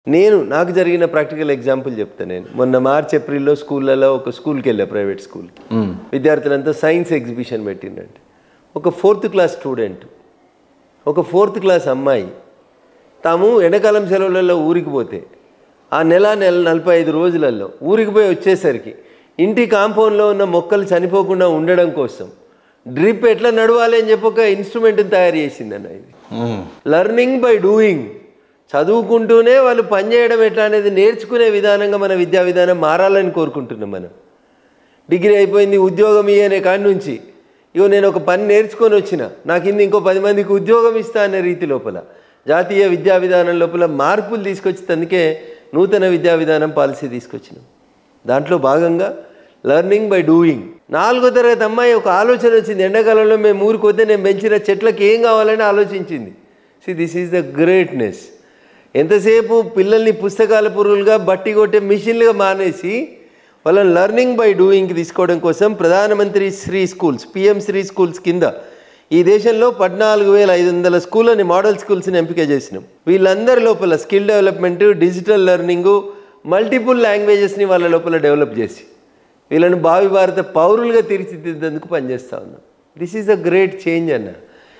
నాకు జరిగిన practical example చెప్తా నేను. మొన్న మార్చ్ ఏప్రిల్లో స్కూళ్ళలో ఒక స్కూల్కి వెళ్ళా, ప్రైవేట్ స్కూల్. విద్యార్థులంతా సైన్స్ ఎగ్జిబిషన్ పెట్టిందంటే ఒక 4th క్లాస్ స్టూడెంట్, ఒక 4th క్లాస్ అమ్మాయి తాము ఎండాకాలం సెలవులలో ఊరికి పోతే ఆ నెల 45 రోజులలో ఊరికి పోయి వచ్చేసరికి ఇంటి కాంపౌండ్లో ఉన్న మొక్కలు చనిపోకుండా ఉండడం కోసం డ్రిప్ ఎట్లా నడవాలి అని చెప్పి ఒక ఇన్స్ట్రుమెంట్ని తయారు చేసిందన్న. ఇది లర్నింగ్ బై డూయింగ్. చదువుకుంటూనే వాళ్ళు పనిచేయడం ఎట్లా అనేది నేర్చుకునే విధానంగా మన విద్యా విధానం మారాలని కోరుకుంటున్నాం. మనం డిగ్రీ అయిపోయింది, ఉద్యోగం ఇయ్యనే కాడి నుంచి ఇగో నేను ఒక పని నేర్చుకొని వచ్చిన, నాకు ఇంకో 10 మందికి ఉద్యోగం ఇస్తా అనే రీతి లోపల జాతీయ విద్యా విధానం లోపల మార్పులు తీసుకొచ్చేందుకే నూతన విద్యా విధానం పాలసీ తీసుకొచ్చినాం. దాంట్లో భాగంగా లర్నింగ్ బై డూయింగ్. 4వ తరగతి అమ్మాయి ఒక ఆలోచన వచ్చింది. ఎండాకాలంలో మేము ఊరికి పోతే నేను పెంచిన చెట్లకు ఏం కావాలని ఆలోచించింది. This is the greatness. ఎంతసేపు పిల్లల్ని పుస్తకాల పురుగులుగా బట్టి కొట్టే మిషన్లుగా మానేసి వాళ్ళని లర్నింగ్ బై డూయింగ్కి తీసుకోవడం కోసం ప్రధానమంత్రి Shri schools, PM Shri schools కింద ఈ దేశంలో 14,500 స్కూళ్ళని, మోడల్ స్కూల్స్ని ఎంపిక చేసినాం. వీళ్ళందరి లోపల skill development, digital learning, multiple లాంగ్వేజెస్ని వాళ్ళ లోపల డెవలప్ చేసి వీళ్ళను భావి భారత పౌరులుగా తీర్చిదిద్దేందుకు పనిచేస్తూ ఉన్నాం. This is a great change అన్న.